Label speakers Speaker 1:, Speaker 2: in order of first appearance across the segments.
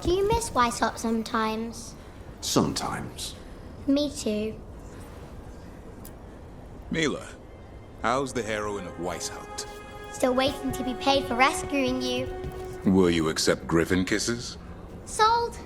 Speaker 1: Do you miss Weishaupt sometimes?
Speaker 2: Sometimes.
Speaker 1: Me too.
Speaker 3: Mila, how's the heroine of Weishaupt?
Speaker 1: Still waiting to be paid for rescuing you.
Speaker 3: Will you accept griffin kisses?
Speaker 1: Sold.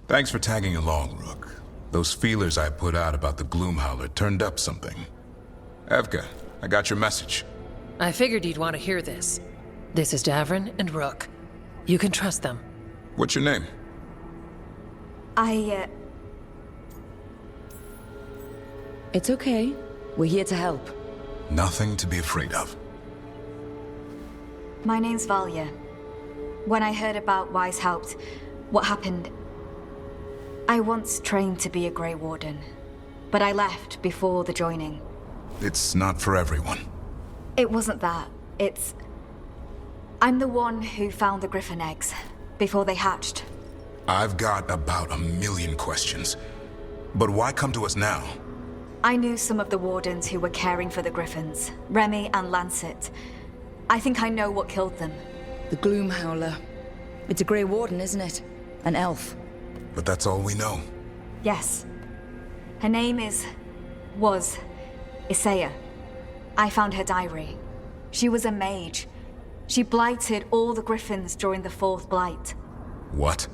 Speaker 3: Thanks for tagging along, Rook. Those feelers I put out about the Gloomhowler turned up something. Evka, I got your message.
Speaker 4: I figured you'd want to hear this. This is Davrin and Rook. You can trust them.
Speaker 3: What's your name?
Speaker 5: It's okay. We're here to help.
Speaker 3: Nothing to be afraid of.
Speaker 6: My name's Valya. When I heard about Weishaupt, what happened... I once trained to be a Grey Warden, but I left before the joining.
Speaker 3: It's not for everyone.
Speaker 6: It wasn't that. It's... I'm the one who found the griffin eggs, before they hatched.
Speaker 3: I've got about 1,000,000 questions. But why come to us now?
Speaker 6: I knew some of the wardens who were caring for the griffins, Remy and Lancet. I think I know what killed them.
Speaker 5: The Gloomhowler. It's a Grey Warden, isn't it? An elf.
Speaker 3: But that's all we know.
Speaker 6: Yes. Her name was Isaiah. I found her diary. She was a mage. She blighted all the griffins during the Fourth Blight.
Speaker 3: What?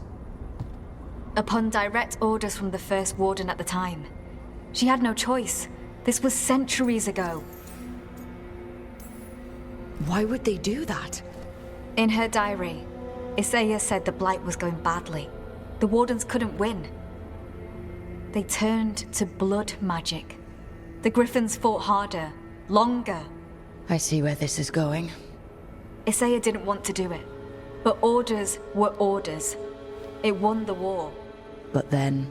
Speaker 6: Upon direct orders from the First Warden at the time. She had no choice. This was centuries ago.
Speaker 5: Why would they do that?
Speaker 6: In her diary, Isaiah said the Blight was going badly. The Wardens couldn't win. They turned to blood magic. The Griffins fought harder, longer.
Speaker 5: I see where this is going.
Speaker 6: Isaiah didn't want to do it, but orders were orders. It won the war.
Speaker 5: But then...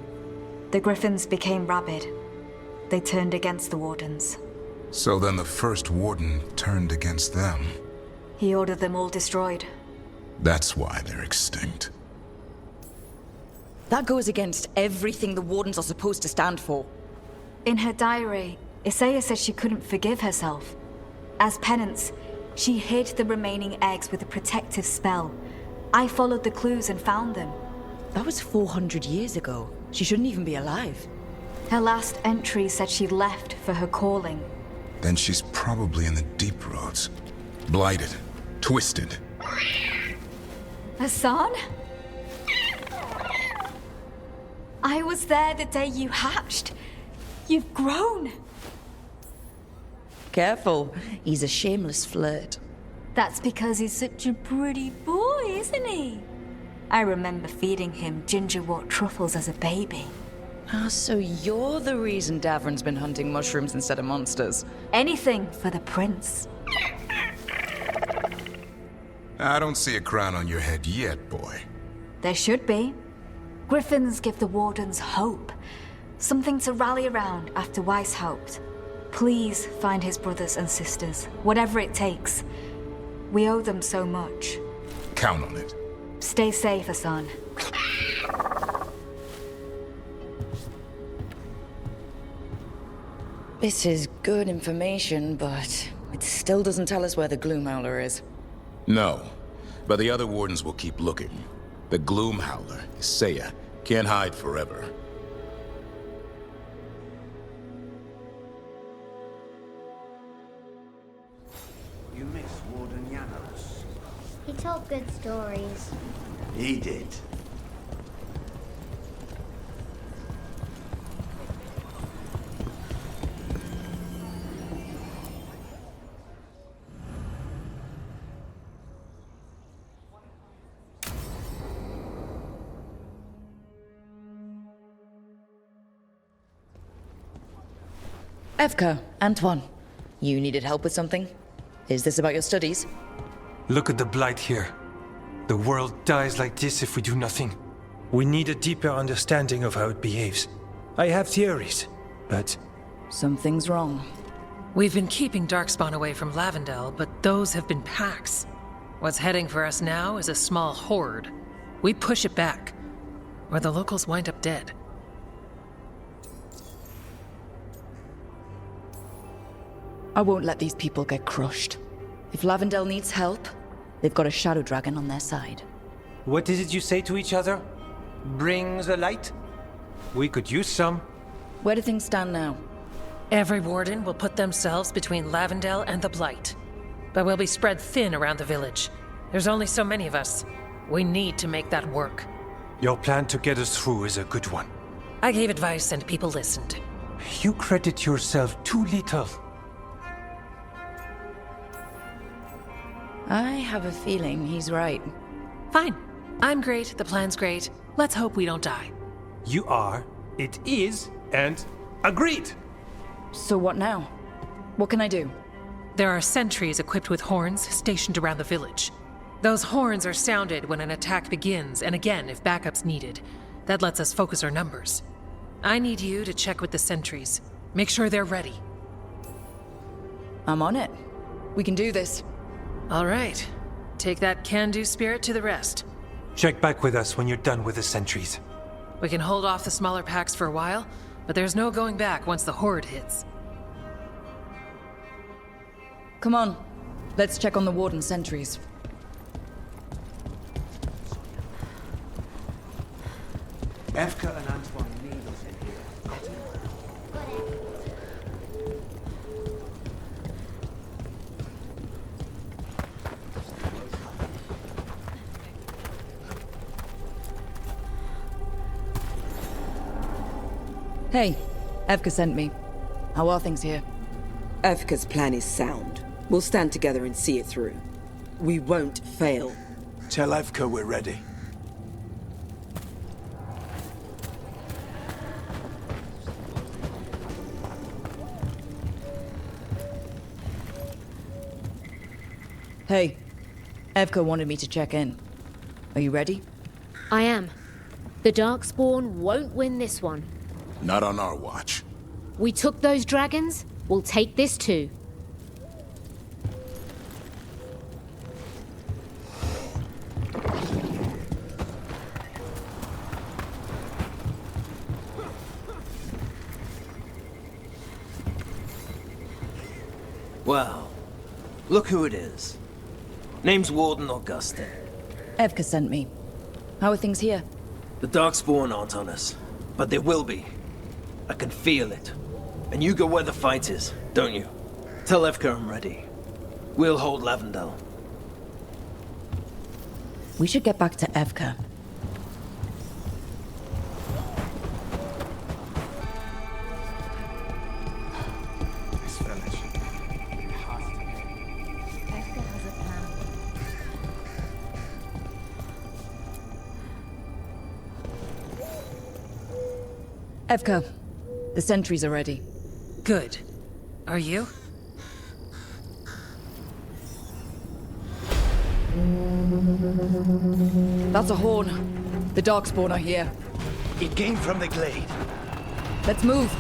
Speaker 6: The Griffins became rabid. They turned against the Wardens.
Speaker 3: So then the First Warden turned against them.
Speaker 6: He ordered them all destroyed.
Speaker 3: That's why they're extinct.
Speaker 5: That goes against everything the Wardens are supposed to stand for.
Speaker 6: In her diary, Isaiah said she couldn't forgive herself. As penance, she hid the remaining eggs with a protective spell. I followed the clues and found them.
Speaker 5: That was 400 years ago. She shouldn't even be alive.
Speaker 6: Her last entry said she left for her calling.
Speaker 3: Then she's probably in the deep roads. Blighted. Twisted.
Speaker 6: Hassan? I was there the day you hatched. You've grown.
Speaker 5: Careful. He's a shameless flirt.
Speaker 6: That's because he's such a pretty boy, isn't he? I remember feeding him gingerwort truffles as a baby.
Speaker 5: Ah, so you're the reason Davrin's been hunting mushrooms instead of monsters.
Speaker 6: Anything for the prince.
Speaker 3: I don't see a crown on your head yet, boy.
Speaker 6: There should be. Griffins give the Wardens hope. Something to rally around after Weishaupt. Please find his brothers and sisters, whatever it takes. We owe them so much.
Speaker 3: Count on it.
Speaker 6: Stay safe, Hassan.
Speaker 5: This is good information, but it still doesn't tell us where the Gloomhowler is.
Speaker 3: No, but the other Wardens will keep looking. The Gloomhowler, Isaiah, can't hide forever.
Speaker 2: You miss Warden Janos.
Speaker 1: He told good stories.
Speaker 2: He did.
Speaker 5: Evka, Antoine, you needed help with something? Is this about your studies?
Speaker 7: Look at the blight here. The world dies like this if we do nothing. We need a deeper understanding of how it behaves. I have theories. but
Speaker 5: Something's wrong.
Speaker 4: We've been keeping Darkspawn away from Lavendel, but those have been packs. What's heading for us now is a small horde. We push it back, or the locals wind up dead.
Speaker 5: I won't let these people get crushed. If Lavendel needs help, they've got a shadow dragon on their side.
Speaker 7: what is it you say to each other? Bring the light? We could use some.
Speaker 5: Where do things stand now?
Speaker 4: Every warden will put themselves between Lavendel and the Blight. But we'll be spread thin around the village. There's only so many of us. We need to make that work.
Speaker 7: Your plan to get us through is a good one.
Speaker 4: I gave advice and people listened.
Speaker 7: You credit yourself too little.
Speaker 5: I have a feeling he's right.
Speaker 4: Fine. I'm great, the plan's great. Let's hope we don't die.
Speaker 7: You are, it is, and agreed!
Speaker 5: So what now? What can I do?
Speaker 4: There are sentries equipped with horns stationed around the village. Those horns are sounded when an attack begins, and again if backup's needed. That lets us focus our numbers. I need you to check with the sentries. Make sure they're ready.
Speaker 5: I'm on it. We can do this.
Speaker 4: All right. Take that can-do spirit to the rest.
Speaker 7: Check back with us when you're done with the sentries.
Speaker 4: We can hold off the smaller packs for a while, but there's no going back once the horde hits.
Speaker 5: Come on. Let's check on the warden sentries.
Speaker 2: Evka and Antoine need us in here.
Speaker 5: Hey, Evka sent me. How are things here?
Speaker 8: Evka's plan is sound. We'll stand together and see it through. We won't fail.
Speaker 2: Tell Evka we're ready.
Speaker 5: Hey, Evka wanted me to check in. Are you ready?
Speaker 9: I am. The Darkspawn won't win this one.
Speaker 3: Not on our watch.
Speaker 9: We took those dragons, we'll take this too.
Speaker 10: Well, look who it is. Name's Warden Augustin.
Speaker 5: Evka sent me. How are things here?
Speaker 10: The Darkspawn aren't on us, but they will be. I can feel it. And you go where the fight is, don't you? Tell Evka I'm ready. We'll hold Lavendel.
Speaker 5: We should get back to Evka. Evka, the sentries are ready.
Speaker 4: Good. Are you?
Speaker 5: That's a horn. The Darkspawn are here.
Speaker 2: It came from the glade.
Speaker 5: Let's move.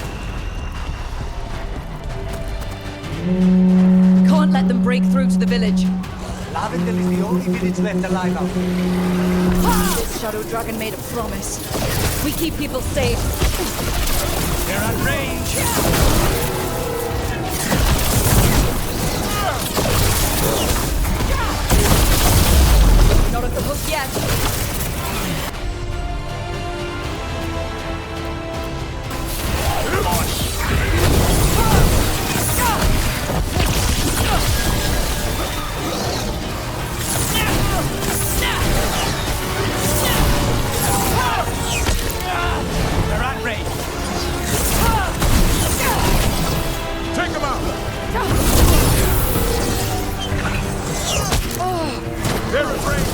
Speaker 5: Can't let them break through to the village.
Speaker 2: Lavendel is the only village left alive out here.
Speaker 5: This shadow dragon made a promise. We keep people safe.
Speaker 2: They're at range.
Speaker 5: Not at the hook yet.
Speaker 2: They're at range.
Speaker 3: Take them out! They're afraid!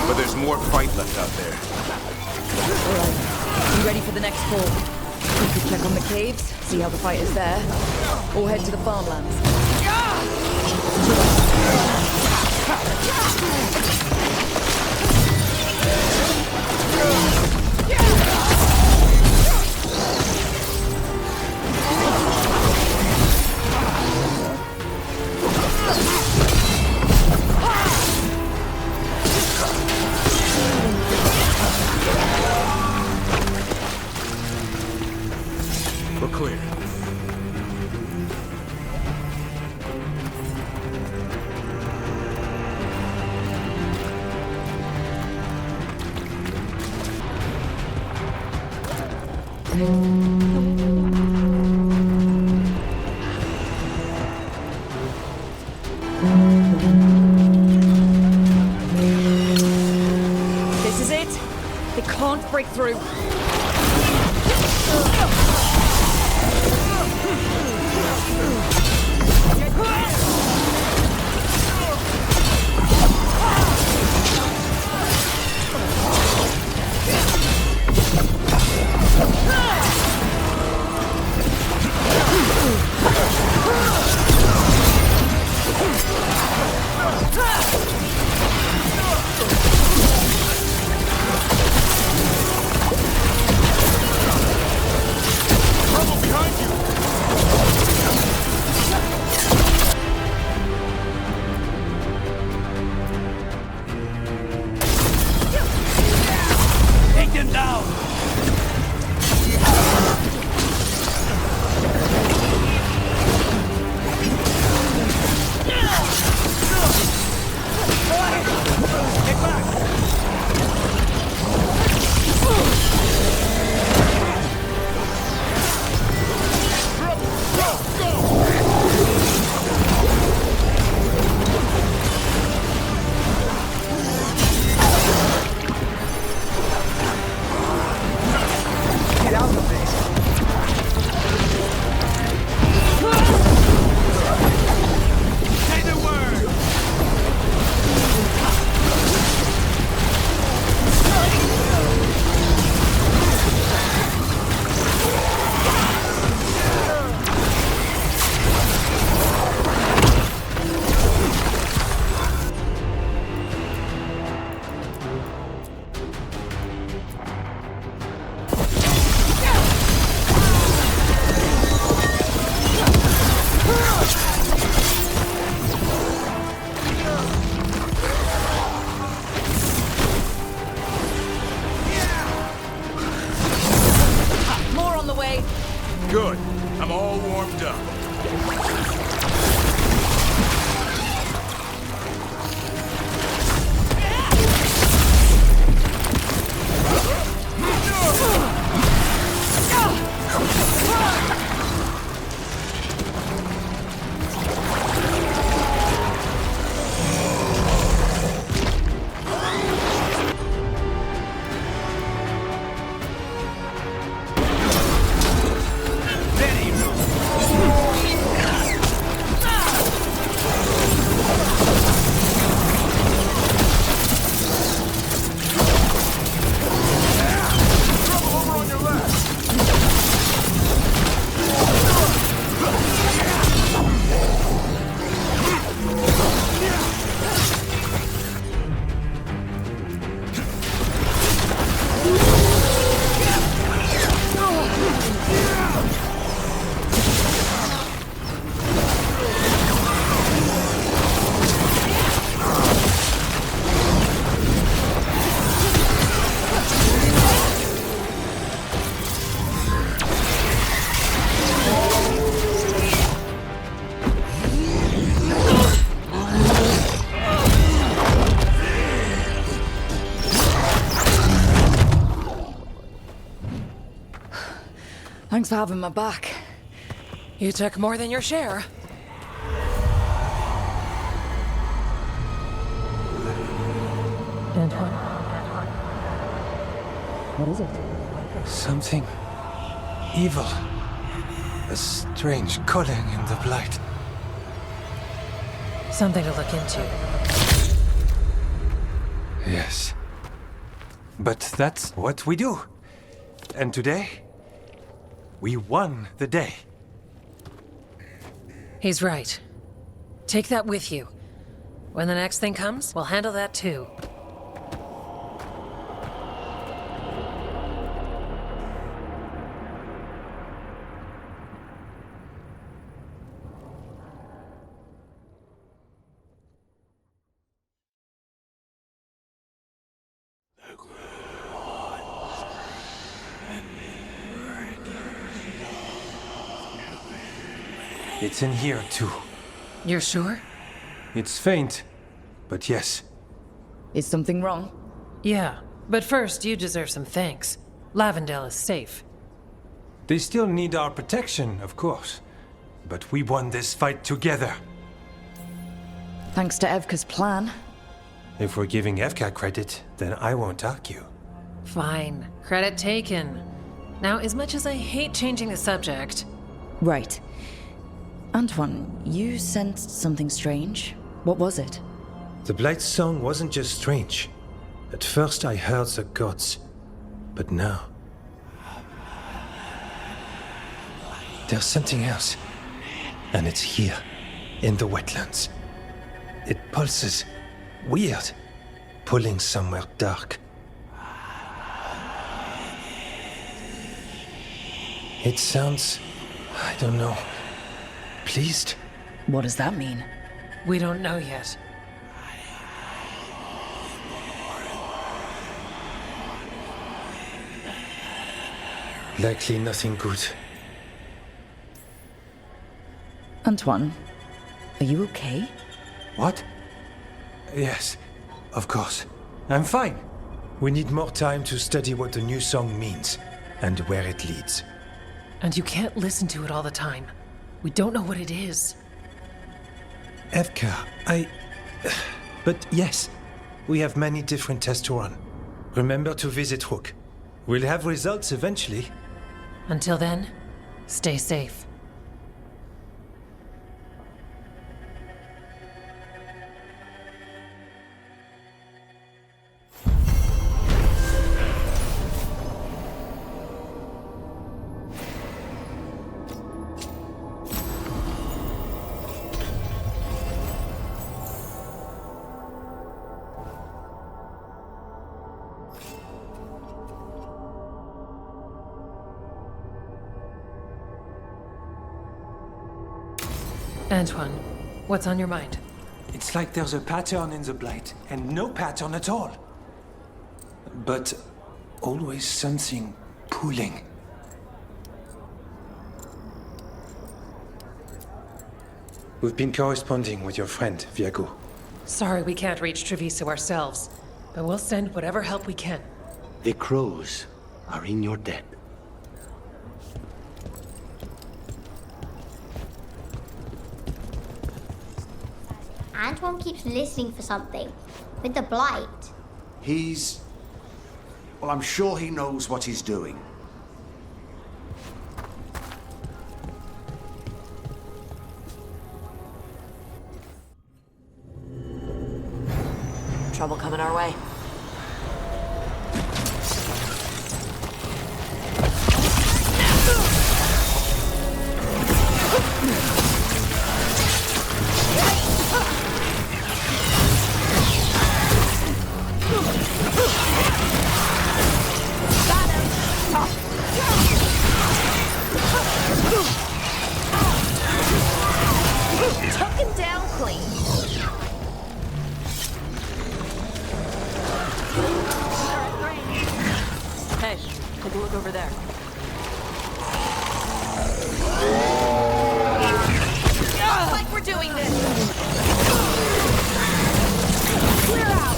Speaker 3: But there's more fight left out there.
Speaker 5: Alright, you ready for the next call? We could check on the caves, see how the fight is there, or head to the farmlands.
Speaker 3: We're clear.
Speaker 5: This is it. They can't break through.
Speaker 2: Take them down! Get back! Get out of this! Say the word!
Speaker 5: More on the way.
Speaker 3: Good. I'm all warmed up.
Speaker 5: Thanks for having my back.
Speaker 4: You took more than your share.
Speaker 11: Antoine. What is it?
Speaker 7: Something evil. A strange culling in the blight.
Speaker 4: Something to look into.
Speaker 7: Yes. But that's what we do. And today, we won the day.
Speaker 4: He's right. Take that with you. When the next thing comes, we'll handle that too.
Speaker 7: It's in here too.
Speaker 4: You're sure?
Speaker 7: It's faint, but yes.
Speaker 5: Is something wrong?
Speaker 4: Yeah, but first you deserve some thanks. Lavendale is safe.
Speaker 7: They still need our protection, of course. But we won this fight together.
Speaker 5: Thanks to Evka's plan.
Speaker 7: If we're giving Evka credit, then I won't argue.
Speaker 4: Fine. Credit taken. Now, as much as I hate changing the subject...
Speaker 5: Right. Antoine, you sensed something strange. What was it?
Speaker 7: The Blight's song wasn't just strange. At first I heard the gods. But now... there's something else. And it's here, in the wetlands. It pulses. Weird. Pulling somewhere dark. It sounds... I don't know... pleased?
Speaker 5: What does that mean?
Speaker 4: We don't know yet.
Speaker 7: Likely nothing good.
Speaker 5: Antoine, are you okay?
Speaker 7: What? Yes, of course. I'm fine. We need more time to study what the new song means, and where it leads.
Speaker 4: And you can't listen to it all the time. We don't know what it is.
Speaker 7: Evka, But yes, we have many different tests to run. Remember to visit Rook. We'll have results eventually.
Speaker 4: Until then, stay safe. Antoine, what's on your mind?
Speaker 7: It's like there's a pattern in the Blight, and no pattern at all. But always something pulling. We've been corresponding with your friend, Viago.
Speaker 4: Sorry we can't reach Treviso ourselves, but we'll send whatever help we can.
Speaker 12: The crows are in your debt.
Speaker 1: Antoine keeps listening for something. With the Blight.
Speaker 12: Well, I'm sure he knows what he's doing.
Speaker 13: Trouble coming our way.
Speaker 1: Took him down clean.
Speaker 13: Hey, take a look over there.
Speaker 1: Looks like we're doing this. Clear out.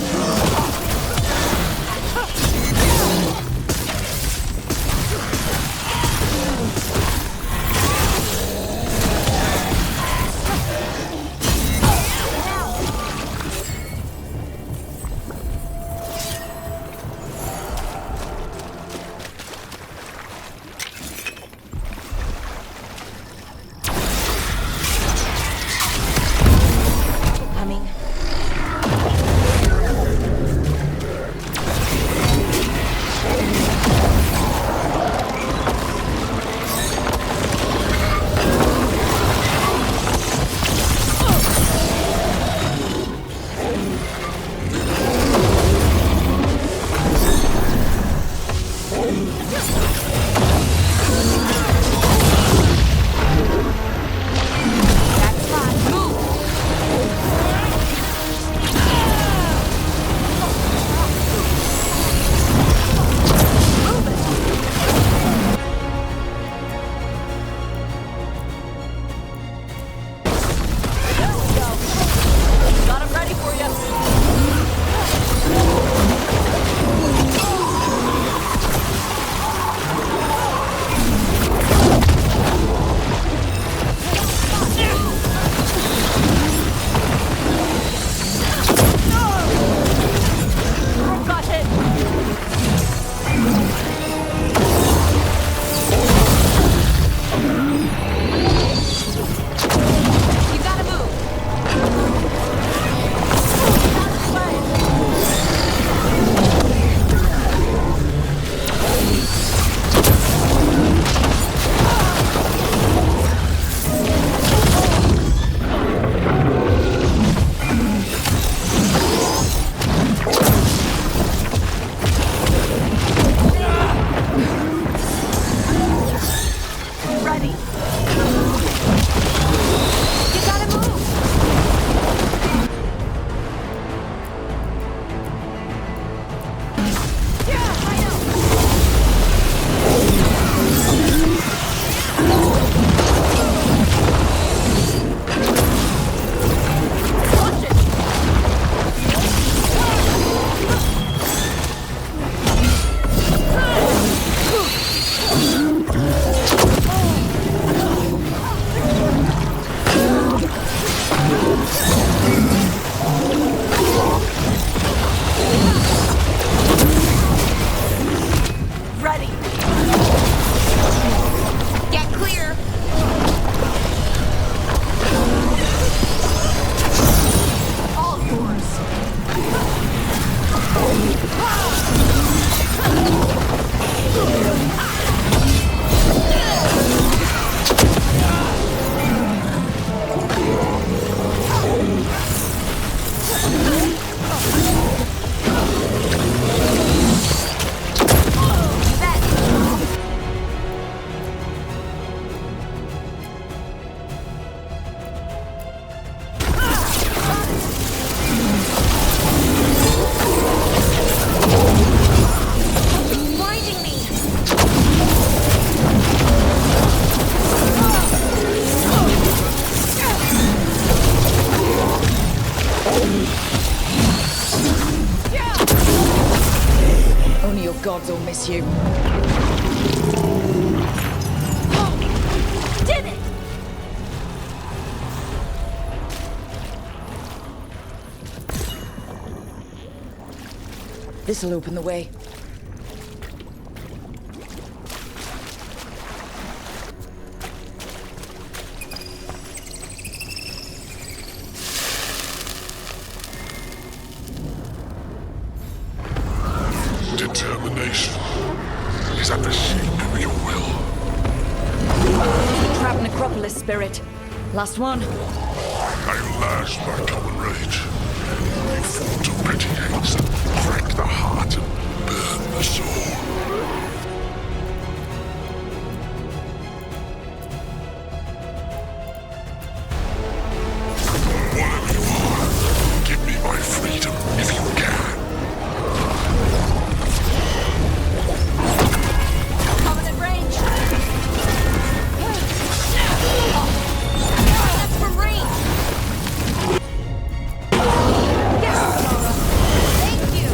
Speaker 6: Blinding me!
Speaker 5: Only your gods will miss you.
Speaker 6: Did it!
Speaker 5: This'll open the way.
Speaker 3: Determination is at the shape of your will.
Speaker 5: Trap Necropolis, spirit. Last one.
Speaker 3: I lash my common rage. You fall to petty hates that crack the heart and burn the soul. Whatever you are, give me my freedom if you can.
Speaker 6: Coming in range! That's from range! Yes, Laura! Thank you!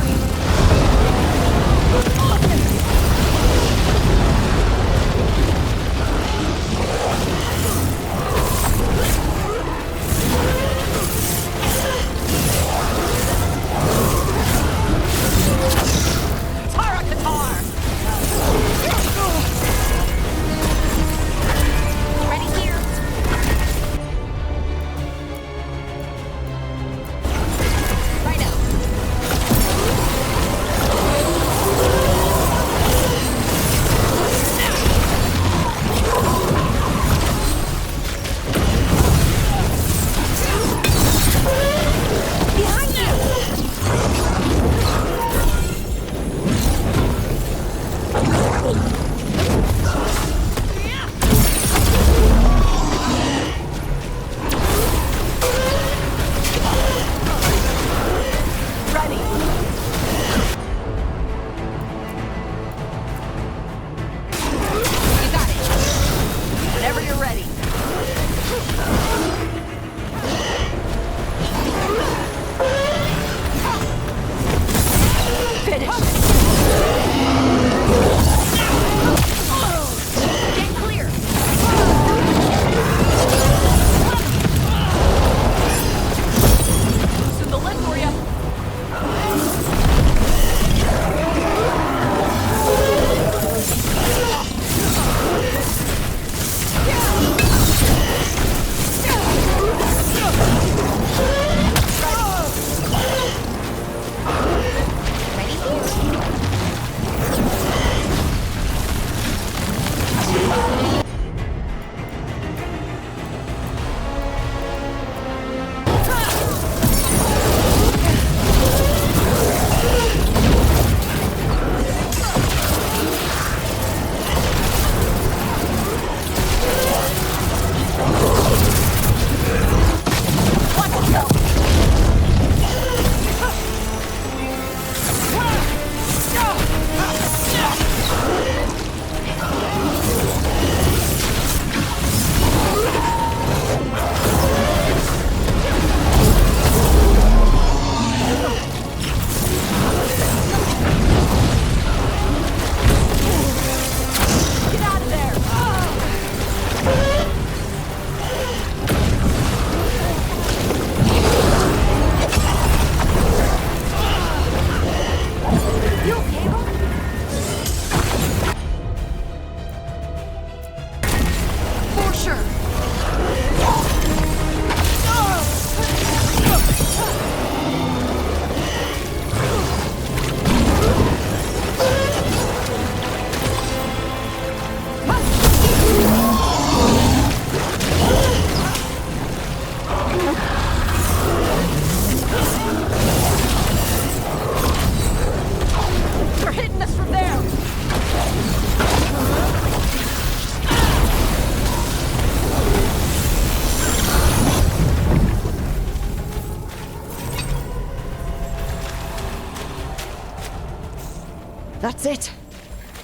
Speaker 5: That's it.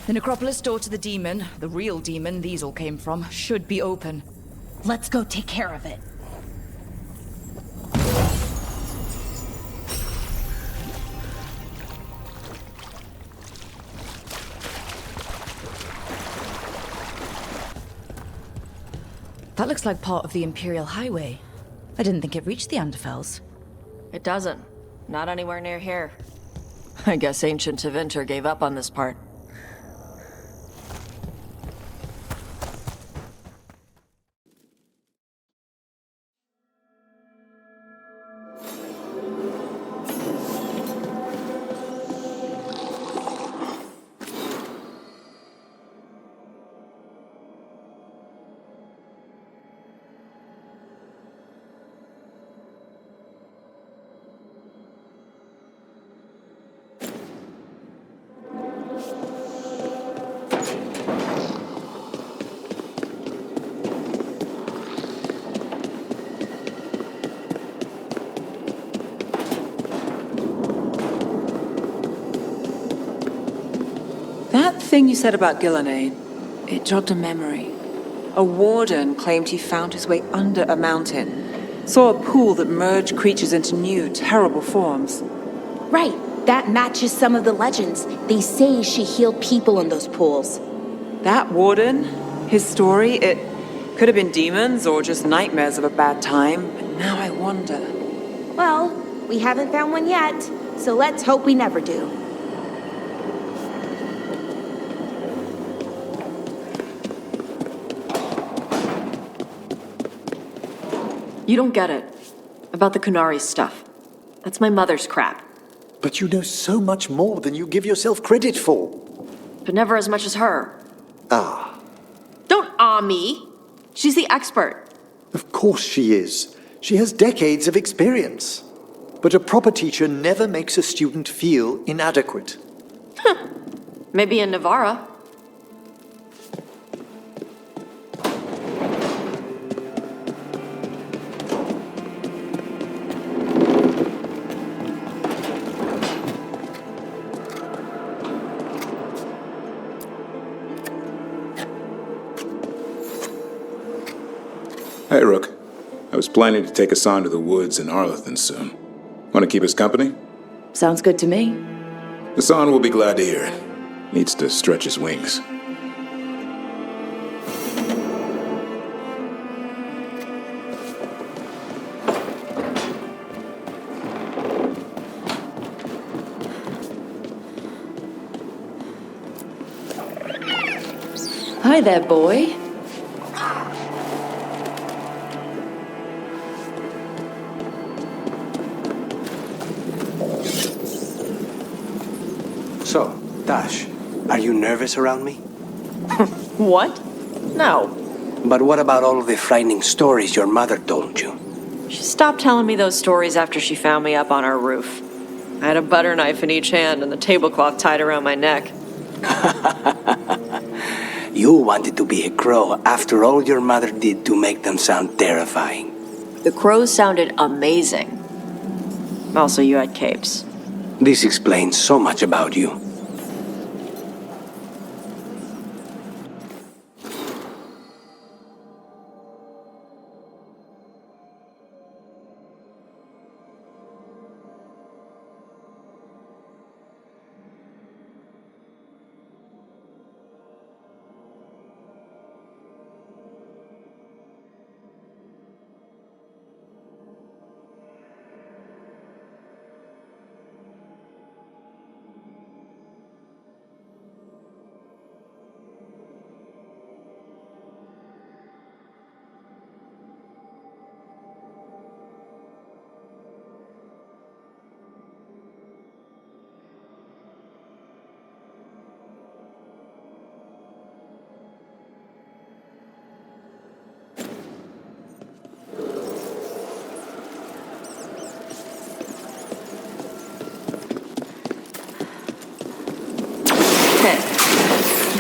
Speaker 5: The necropolis door to the demon, the real demon these all came from, should be open.
Speaker 9: Let's go take care of it.
Speaker 5: That looks like part of the Imperial Highway. I didn't think it reached the Anderfels.
Speaker 13: It doesn't. Not anywhere near here. I guess ancient Tevinter gave up on this part.
Speaker 14: That thing you said about Gillenade, it jogged a memory. A warden claimed he found his way under a mountain, saw a pool that merged creatures into new, terrible forms.
Speaker 15: Right, that matches some of the legends. They say she healed people in those pools.
Speaker 14: That warden, his story, it could have been demons or just nightmares of a bad time, but now I wonder.
Speaker 15: Well, we haven't found one yet, so let's hope we never do.
Speaker 13: You don't get it. About the Qunari stuff. That's my mother's crap.
Speaker 12: But you know so much more than you give yourself credit for.
Speaker 13: But never as much as her.
Speaker 12: Ah.
Speaker 13: Don't me. She's the expert.
Speaker 12: Of course she is. She has decades of experience. But a proper teacher never makes a student feel inadequate.
Speaker 13: Maybe in Navarra.
Speaker 16: Hey, Rook. I was planning to take us on to the woods in Arlethan soon. Want to keep us company?
Speaker 5: Sounds good to me.
Speaker 16: Hassan will be glad to hear it. Needs to stretch his wings.
Speaker 5: Hi there, boy.
Speaker 12: So, Taash, are you nervous around me?
Speaker 13: What? No.
Speaker 12: But what about all of the frightening stories your mother told you?
Speaker 13: She stopped telling me those stories after she found me up on our roof. I had a butter knife in each hand and the tablecloth tied around my neck.
Speaker 12: You wanted to be a crow after all your mother did to make them sound terrifying.
Speaker 13: The crows sounded amazing. Also, you had capes.
Speaker 12: This explains so much about you.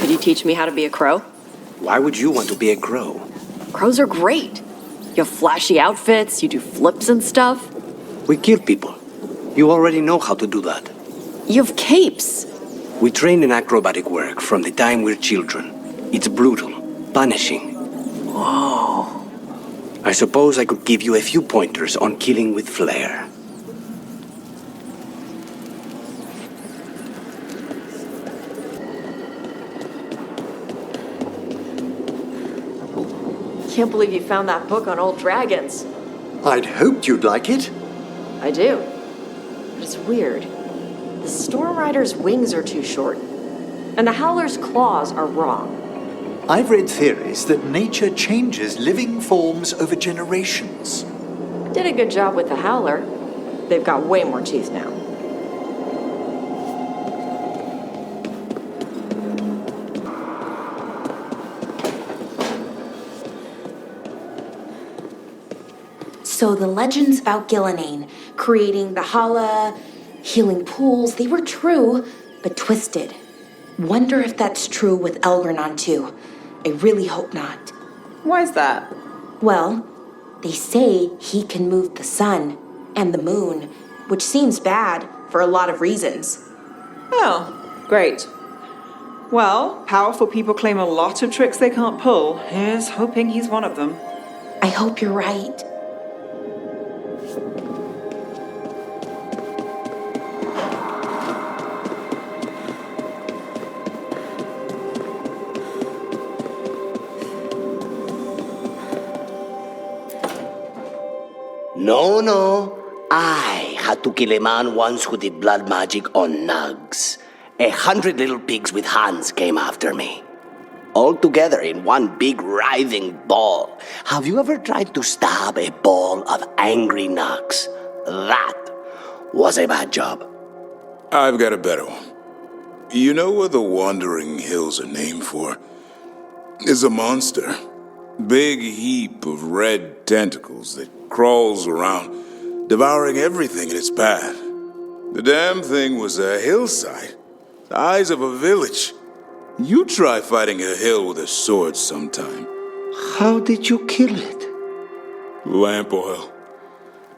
Speaker 13: Could you teach me how to be a crow?
Speaker 12: Why would you want to be a crow?
Speaker 13: Crows are great. You have flashy outfits, you do flips and stuff.
Speaker 12: We kill people. You already know how to do that.
Speaker 13: You have capes.
Speaker 17: We train in acrobatic work from the time we're children. It's brutal, punishing.
Speaker 10: Whoa.
Speaker 17: I suppose I could give you a few pointers on killing with flair.
Speaker 13: Can't believe you found that book on old dragons.
Speaker 12: I'd hoped you'd like it.
Speaker 13: I do. But it's weird. The Storm Rider's wings are too short, and the Howler's claws are wrong.
Speaker 12: I've read theories that nature changes living forms over generations.
Speaker 13: Did a good job with the Howler. They've got way more teeth now.
Speaker 15: So the legends about Gillenane, creating the Hala, healing pools, they were true, but twisted. Wonder if that's true with Elgranon too. I really hope not.
Speaker 14: Why is that?
Speaker 15: Well, they say he can move the sun and the moon, which seems bad for a lot of reasons.
Speaker 14: Oh, great. Well, powerful people claim a lot of tricks they can't pull. Here's hoping he's one of them.
Speaker 15: I hope you're right.
Speaker 18: No. I had to kill a man once who did blood magic on nugs. 100 little pigs with hands came after me. All together in one big writhing ball. Have you ever tried to stab a ball of angry nugs? That was a bad job.
Speaker 16: I've got a better one. You know what the Wandering Hills are named for? It's a monster. Big heap of red tentacles that crawls around, devouring everything in its path. The damn thing was a hillside, the size of a village. You try fighting a hill with a sword sometime.
Speaker 18: How did you kill it?
Speaker 16: Lamp oil.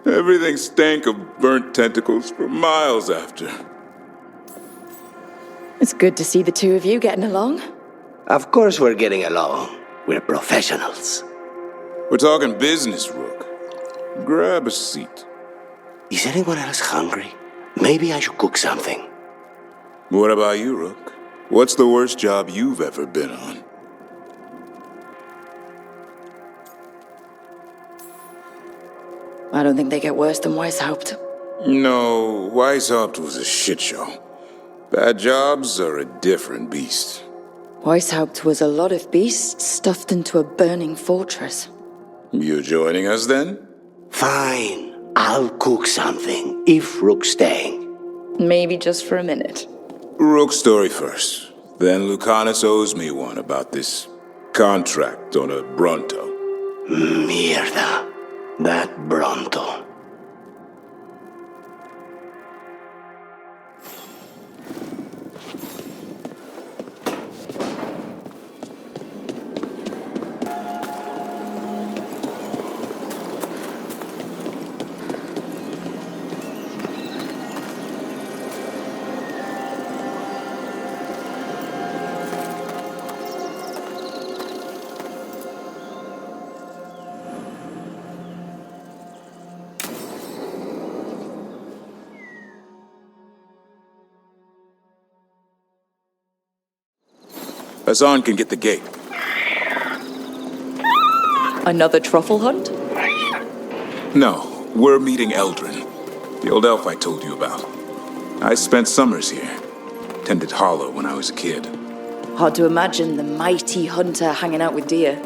Speaker 16: Everything stank of burnt tentacles for miles after.
Speaker 5: It's good to see the two of you getting along.
Speaker 18: Of course we're getting along. We're professionals.
Speaker 16: We're talking business, Rook. Grab a seat.
Speaker 18: Is anyone else hungry? Maybe I should cook something.
Speaker 16: What about you, Rook? What's the worst job you've ever been on?
Speaker 5: I don't think they get worse than Weishaupt.
Speaker 16: No, Weishaupt was a shit show. Bad jobs are a different beast.
Speaker 5: Weishaupt was a lot of beasts stuffed into a burning fortress.
Speaker 16: You joining us then?
Speaker 18: Fine. I'll cook something, if Rook's staying.
Speaker 5: Maybe just for a minute.
Speaker 16: Rook's story first. Then Lucanis owes me one about this contract on a Bronto.
Speaker 18: Mierda. That Bronto.
Speaker 16: Hassan can get the gate.
Speaker 5: Another truffle hunt?
Speaker 16: No, we're meeting Eldrin, the old elf I told you about. I spent summers here. Tended Hollow when I was a kid.
Speaker 5: Hard to imagine the mighty hunter hanging out with deer.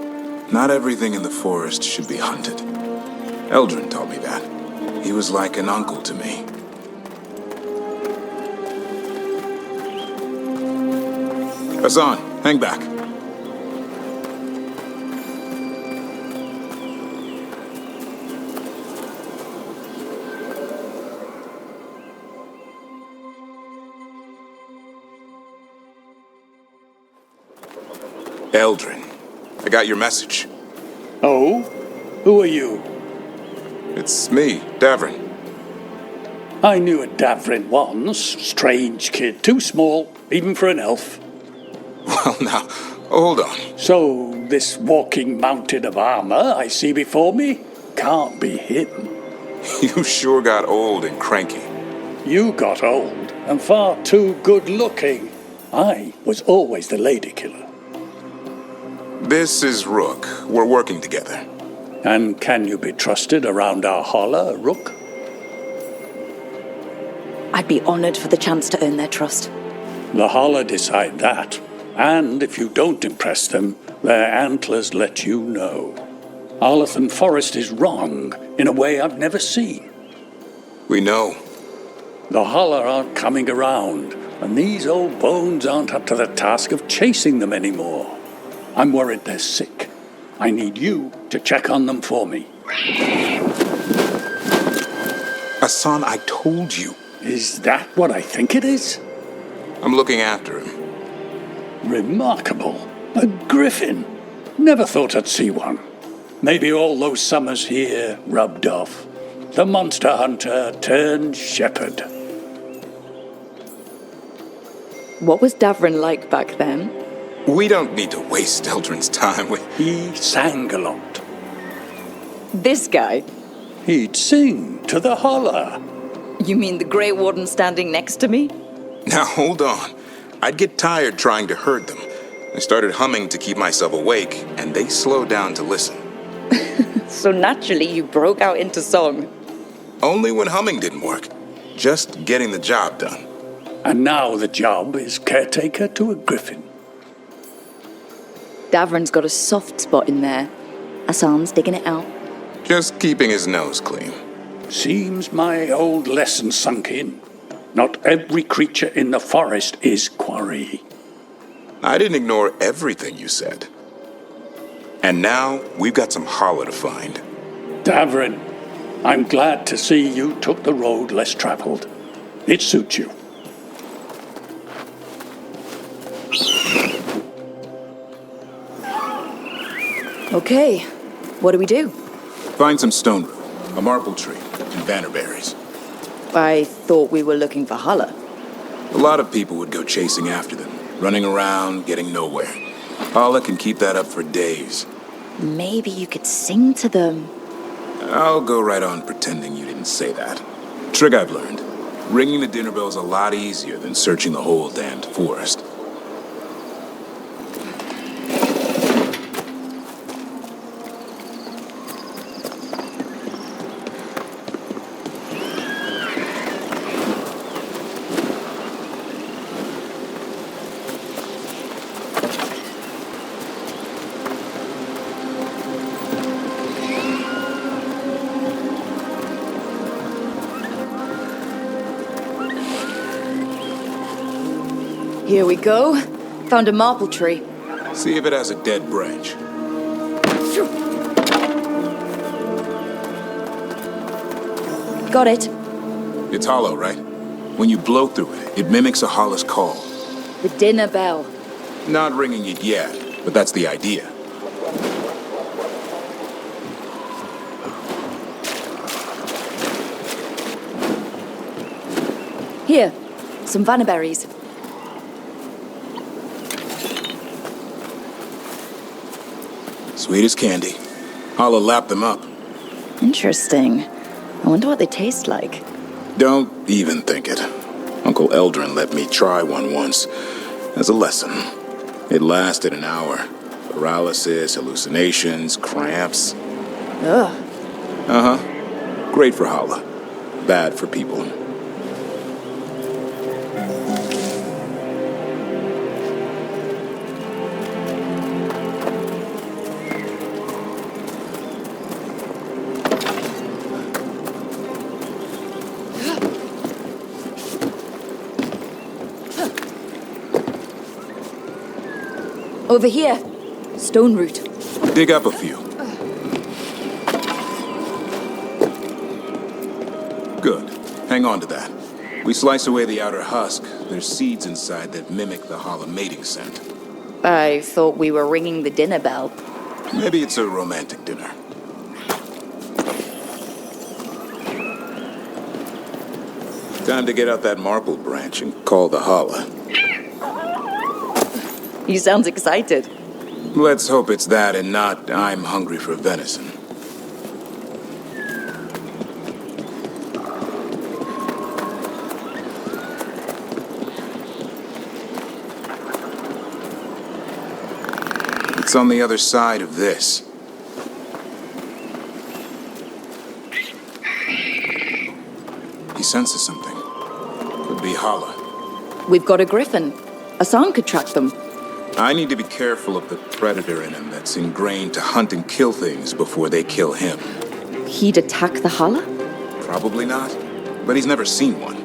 Speaker 16: Not everything in the forest should be hunted. Eldrin taught me that. He was like an uncle to me. Hassan, hang back. Eldrin, I got your message.
Speaker 19: Oh? Who are you?
Speaker 16: It's me, Davrin.
Speaker 19: I knew a Davrin once. Strange kid. Too small, even for an elf.
Speaker 16: Well, now, hold on.
Speaker 19: So, this walking mountain of armor I see before me can't be him.
Speaker 16: You sure got old and cranky.
Speaker 19: You got old and far too good-looking. I was always the lady killer.
Speaker 16: This is Rook. We're working together.
Speaker 19: And can you be trusted around our holler, Rook?
Speaker 5: I'd be honored for the chance to earn their trust.
Speaker 19: The holler decide that. And if you don't impress them, their antlers let you know. Arlathan Forest is wrong in a way I've never seen.
Speaker 16: We know.
Speaker 19: The holler aren't coming around, and these old bones aren't up to the task of chasing them anymore. I'm worried they're sick. I need you to check on them for me.
Speaker 16: Hassan, I told you.
Speaker 19: Is that what I think it is?
Speaker 16: I'm looking after him.
Speaker 19: Remarkable. A griffin. Never thought I'd see one. Maybe all those summers here rubbed off. The monster hunter turned shepherd.
Speaker 5: What was Davrin like back then?
Speaker 16: We don't need to waste Eldrin's time.
Speaker 19: He sang a lot.
Speaker 5: This guy?
Speaker 19: He'd sing to the holler.
Speaker 5: You mean the Grey Warden standing next to me?
Speaker 16: Now, hold on. I'd get tired trying to herd them. I started humming to keep myself awake, and they slowed down to listen.
Speaker 5: So naturally you broke out into song.
Speaker 16: Only when humming didn't work. Just getting the job done.
Speaker 19: And now the job is caretaker to a griffin.
Speaker 5: Davrin's got a soft spot in there. Hassan's digging it out.
Speaker 16: Just keeping his nose clean.
Speaker 19: Seems my old lesson sunk in. Not every creature in the forest is Qunari.
Speaker 16: I didn't ignore everything you said. And now, we've got some holler to find.
Speaker 19: Davrin, I'm glad to see you took the road less traveled. It suits you.
Speaker 5: Okay, what do we do?
Speaker 16: Find some stone root, a marble tree, and bannerberries.
Speaker 5: I thought we were looking for holler.
Speaker 16: A lot of people would go chasing after them, running around, getting nowhere. Holler can keep that up for days.
Speaker 5: Maybe you could sing to them.
Speaker 16: I'll go right on pretending you didn't say that. Trick I've learned. Ringing the dinner bell's a lot easier than searching the whole damned forest.
Speaker 5: Here we go. Found a maple tree.
Speaker 16: See if it has a dead branch.
Speaker 5: Got it.
Speaker 16: It's hollow, right? When you blow through it, it mimics a holler's call.
Speaker 5: The dinner bell.
Speaker 16: Not ringing it yet, but that's the idea.
Speaker 5: Here, some vannaberries.
Speaker 16: Sweet as candy. Holler lap them up.
Speaker 5: Interesting. I wonder what they taste like.
Speaker 16: Don't even think it. Uncle Eldrin let me try one once, as a lesson. It lasted an hour. Paralysis, hallucinations, cramps.
Speaker 5: Ugh.
Speaker 16: Uh-huh. Great for holler. Bad for people.
Speaker 5: Over here. Stone root.
Speaker 16: Dig up a few. Good. Hang on to that. We slice away the outer husk. There's seeds inside that mimic the holler mating scent.
Speaker 5: I thought we were ringing the dinner bell.
Speaker 16: Maybe it's a romantic dinner. Time to get out that marble branch and call the holla.
Speaker 5: He sounds excited.
Speaker 16: Let's hope it's that and not I'm hungry for venison. It's on the other side of this. He senses something. Could be holla.
Speaker 5: We've got a griffin. Asan could track them.
Speaker 16: I need to be careful of the predator in him that's ingrained to hunt and kill things before they kill him.
Speaker 5: He'd attack the holla?
Speaker 16: Probably not, but he's never seen one.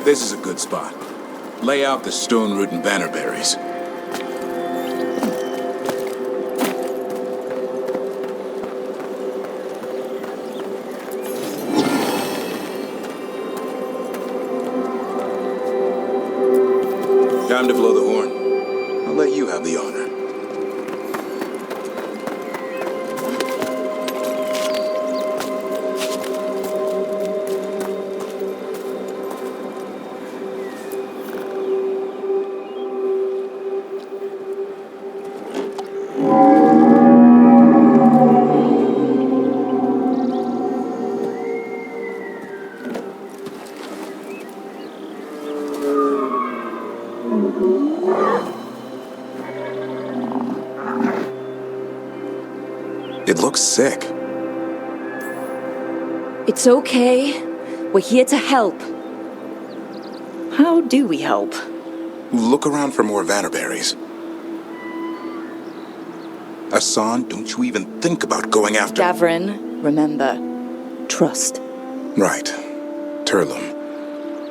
Speaker 16: This is a good spot. Lay out the stone root and bannerberries. Time to blow the horn. I'll let you have the honor. It looks sick.
Speaker 5: It's okay. We're here to help. How do we help?
Speaker 16: Look around for more vannerberries. Asan, don't you even think about going after...
Speaker 5: Davrin, remember, trust.
Speaker 16: Right. Turlum.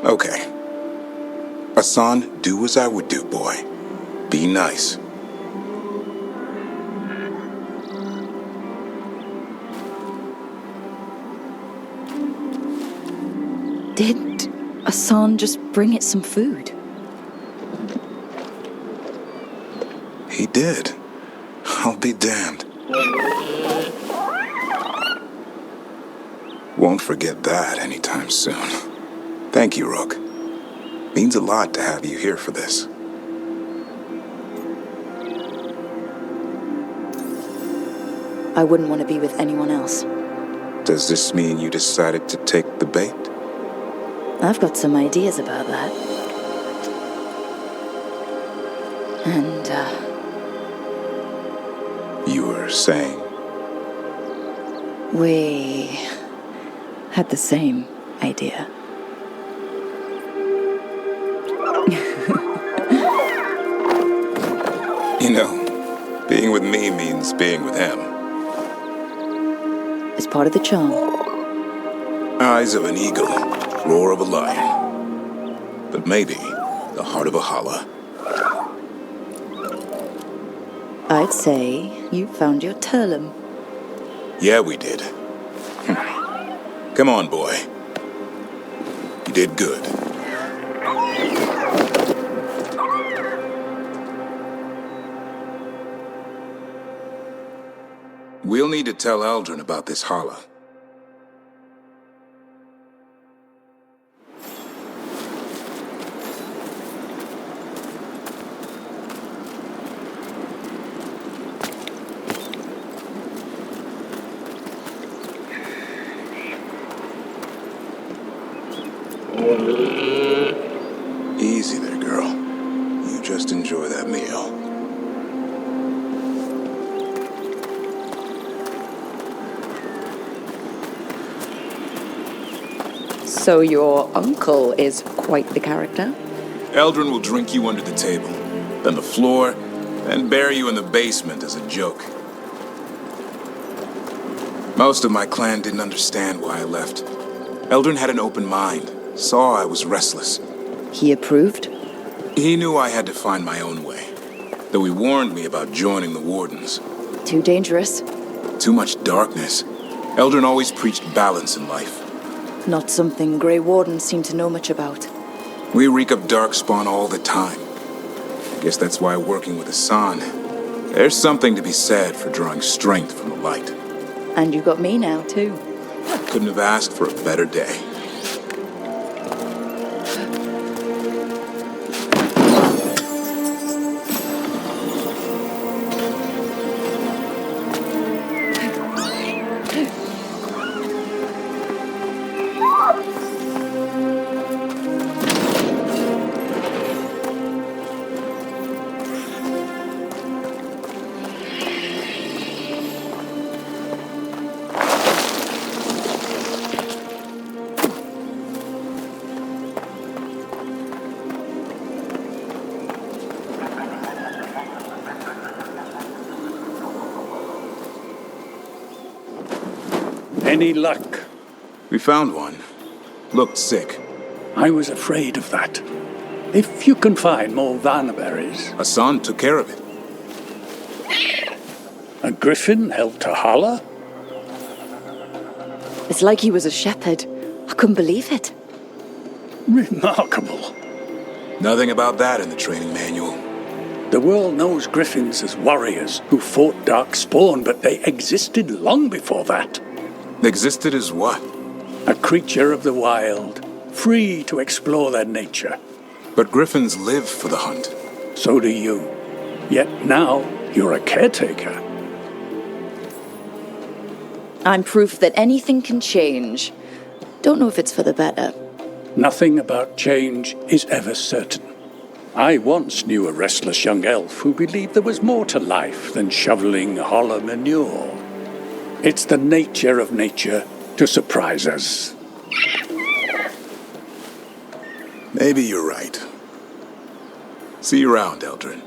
Speaker 16: Okay. Asan, do as I would do, boy. Be nice.
Speaker 5: Did Asan just bring it some food?
Speaker 16: He did. I'll be damned. Won't forget that anytime soon. Thank you, Rook. Means a lot to have you here for this.
Speaker 5: I wouldn't want to be with anyone else.
Speaker 16: Does this mean you decided to take the bait?
Speaker 5: I've got some ideas about that. And,
Speaker 16: You were saying?
Speaker 5: we had the same idea.
Speaker 16: You know, being with me means being with him.
Speaker 5: It's part of the charm.
Speaker 16: Eyes of an eagle, roar of a lion. But maybe the heart of a holla.
Speaker 5: I'd say you found your Turlum.
Speaker 16: Yeah, we did. Come on, boy. You did good. We'll need to tell Aldrin about this holla. Easy there, girl. You just enjoy that meal.
Speaker 5: So your uncle is quite the character?
Speaker 16: Eldrin will drink you under the table, then the floor, then bury you in the basement as a joke. Most of my clan didn't understand why I left. Eldrin had an open mind, saw I was restless.
Speaker 5: He approved?
Speaker 16: He knew I had to find my own way, though he warned me about joining the Wardens.
Speaker 5: Too dangerous?
Speaker 16: Too much darkness. Eldrin always preached balance in life.
Speaker 5: Not something Grey Wardens seem to know much about.
Speaker 16: We reek of darkspawn all the time. I guess that's why working with Hassan, there's something to be said for drawing strength from the light.
Speaker 5: And you got me now, too.
Speaker 16: Couldn't have asked for a better day.
Speaker 19: Any luck?
Speaker 16: We found one. Looked sick.
Speaker 19: I was afraid of that. If you can find more vanberries...
Speaker 16: Hassan took care of it.
Speaker 19: A griffin helped to holler?
Speaker 5: It's like he was a shepherd. I couldn't believe it.
Speaker 19: Remarkable.
Speaker 16: Nothing about that in the training manual.
Speaker 19: The world knows griffins as warriors who fought Darkspawn, but they existed long before that.
Speaker 16: Existed as what?
Speaker 19: A creature of the wild, free to explore their nature.
Speaker 16: But griffins live for the hunt.
Speaker 19: So do you. Yet now, you're a caretaker.
Speaker 5: I'm proof that anything can change. Don't know if it's for the better.
Speaker 19: Nothing about change is ever certain. I once knew a restless young elf who believed there was more to life than shoveling hollow manure. It's the nature of nature to surprise us.
Speaker 16: Maybe you're right. See you around, Eldrin.